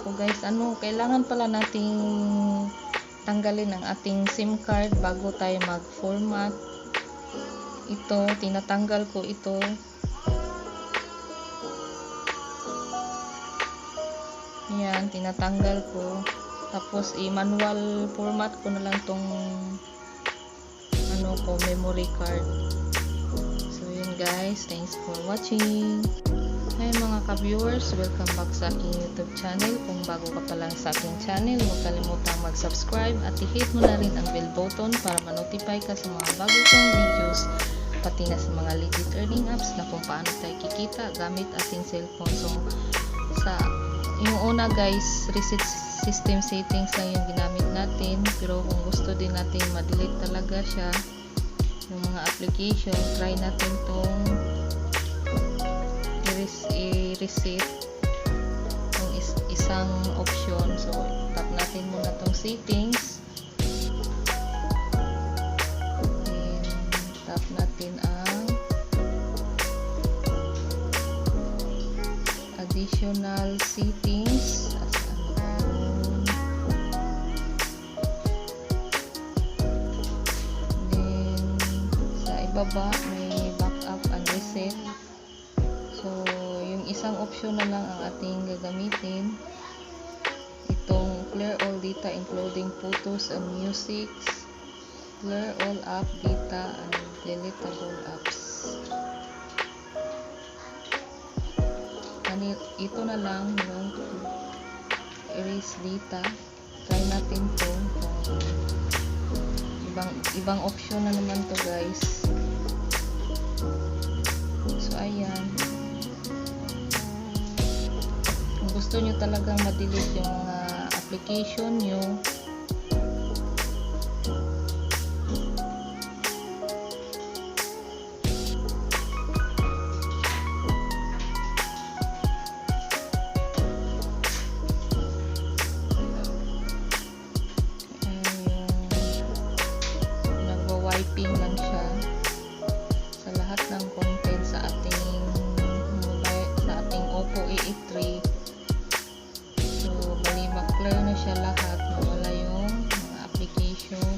So guys, kailangan pala nating tanggalin ang ating SIM card bago tayo mag-format. Ito, tinatanggal ko ito. Yan, tinatanggal ko. Tapos i-manual format ko na lang tong memory card. So yun guys, thanks for watching. Hi mga ka-viewers, welcome back sa aking YouTube channel. Kung bago ka pa lang sa aking channel, huwag kalimutang mag-subscribe at i-hit mo na rin ang bell button para ma-notify ka sa mga bago kong videos, pati na sa mga legit earning apps na kung paano tayo kikita gamit ating cellphone. So yung una guys, reset system settings lang yung ginamit natin, pero kung gusto din natin ma-delete talaga siya, yung mga application, try natin tong i-reset yung isang option. So tap natin muna tong settings, then tap natin ang additional settings. Then sa ibaba may backup and reset. So yung isang option na lang ang ating gagamitin, itong clear all data including photos and music, clear all app data and deletable apps. Ito na lang yung erase data. Try natin to. Ibang option na naman to guys. So ayan, kung gusto nyo talagang ma-delete yung mga application nyo, wiping lang siya sa lahat ng content sa ating mobile, sa ating Oppo A83. So bali ma-clear na siya lahat, mawala yung mga application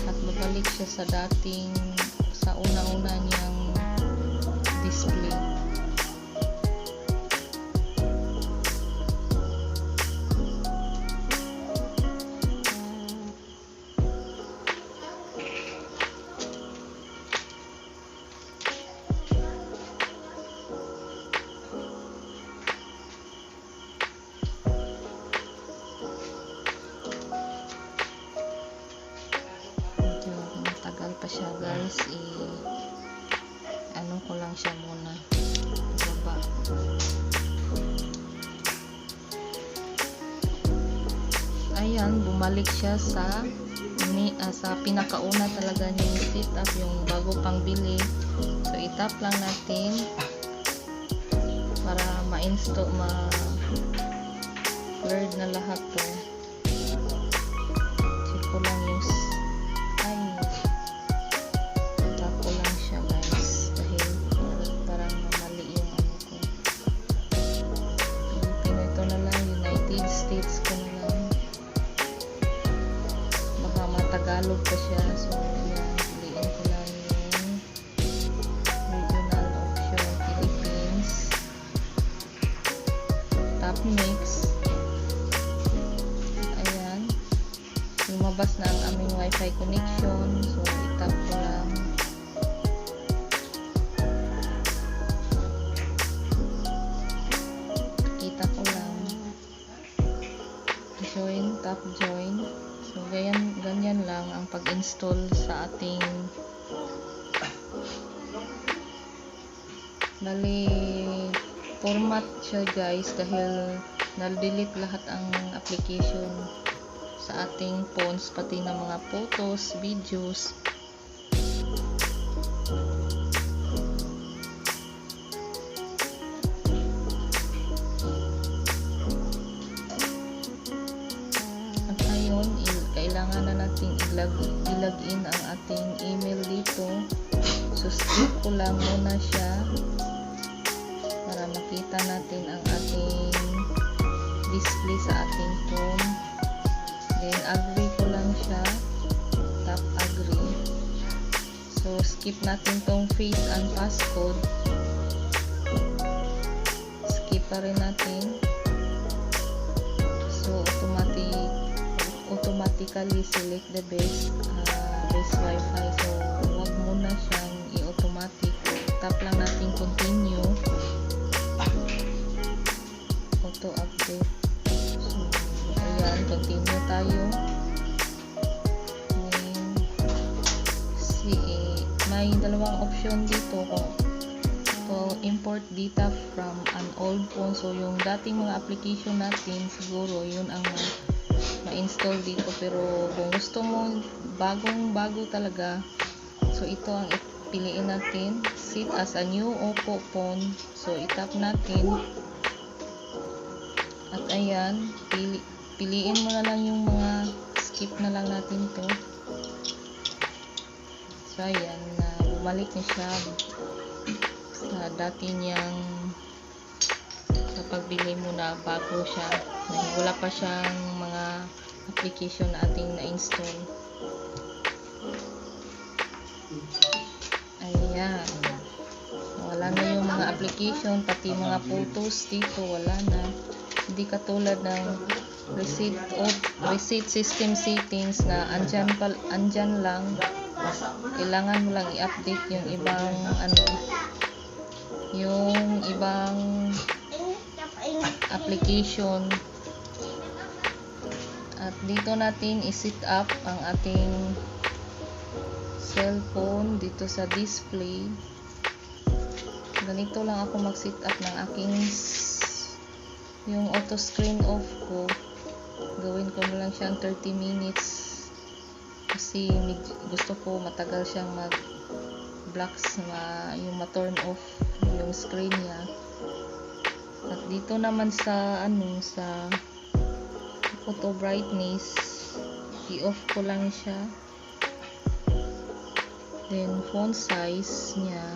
at mabalik siya sa una-una niyang display. Pa siya guys, ko lang siya muna baba. Ayan, bumalik siya sa pinakauna talaga niyang setup, yung bago pang bili. So itap lang natin para ma-install, ma-cleared na lahat to. Check ko lang yung Tagalog pa siya. So yan, piliin ko lang yung regional option Philippines, tap mix. Ayan, lumabas na ang aming wifi connection. So itap ko lang. Kita ko lang join, tap join. So ganyan lang ang pag-install sa ating format siya guys, dahil na-delete lahat ang application sa ating phones, pati na mga photos, videos. Kailangan na natin i-login ang ating email dito. So skip ko lang muna siya para makita makita natin ang ating display sa ating phone. Then agree ko lang siya, tap agree. So skip natin tong face and passcode, skip pa rin natin. So automatically select the best wifi. So wag muna siyang i-automatic, tap lang natin continue, auto update. So ayan, continue tayo. May dalawang option dito kung import data from an old phone. So yung dating mga application natin, siguro yun ang ma-install dito, pero kung gusto mo bagong-bago talaga, so ito ang piliin natin, set as a new Oppo phone. So itap natin at ayan, piliin mo na lang yung mga, skip na lang natin to. So ayan, bumalik na siya sa dati niyang, sa pagbili mo na bago siya, na wala pa siyang mga application na ating na-install. Ayan, wala na yung mga application, pati mga photos dito wala na. Hindi katulad ng receipt system settings na andyan lang, kailangan mo lang i-update yung ibang yung ibang application. At dito natin i-set up ang ating cellphone dito sa display. Ganito lang ako mag-set up ng aking yung auto screen off ko. Gawin ko na lang siyang 30 minutes kasi gusto ko matagal siyang mag-blocks na yung ma-turn off yung screen niya. At dito naman sa sa auto brightness, i-off ko lang siya. Then font size niya,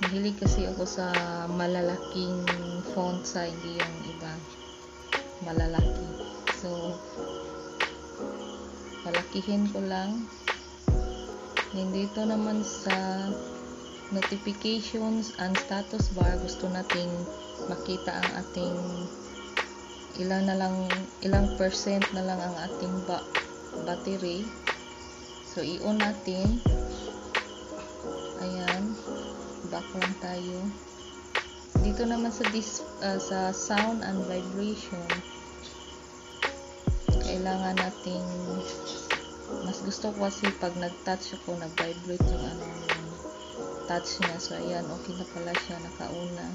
mahilig kasi ako sa malalaking font size, hindi yung iba malalaki. So palakihin ko lang. Then dito naman sa notifications and status bar, gusto nating makita ang ating ilang percent na lang ang ating battery. So i-on natin. Ayan, back lang tayo. Dito naman sa sound and vibration, kailangan nating, mas gusto ko kasi pag nag-touch ako, nag-vibrate yung touch niya. So ayan, okay na pala siya, nakauna.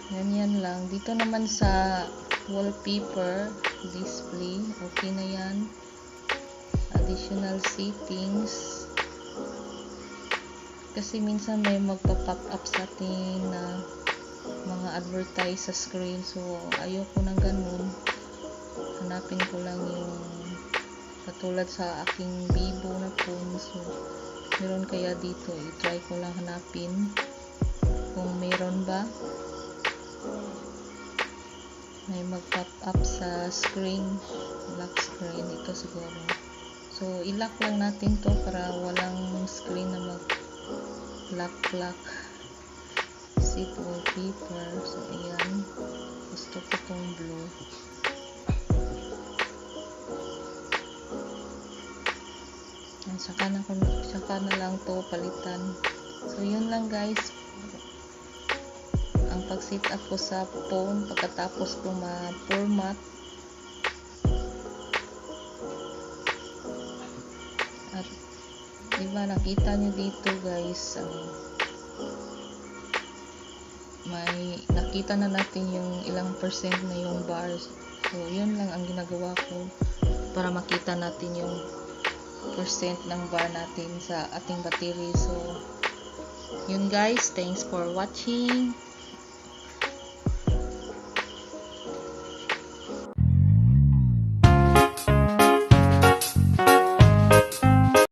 Ganyan lang. Dito naman sa wallpaper display, okay na yan. Additional settings, kasi minsan may magpa-pop up sa atin na mga advertise sa screen. So ayoko ng ganun. Hanapin ko lang yung katulad sa aking Vivo na phone. So meron kaya dito, i-try ko lang hanapin kung meron ba. May mag-pop up sa screen, lock screen, ito siguro. So i-lock lang natin to para walang screen na mag-lock. Set wallpaper. So ayan, gusto ko tong blue. Saka na lang to palitan. So yun lang guys, ang pag-set up ko sa phone pagkatapos ko ma-format. At diba nakita nyo dito guys, may nakita na natin yung ilang percent na yung bars. So yun lang ang ginagawa ko para makita natin yung percent ng bar natin sa ating battery. So yun guys, thanks for watching.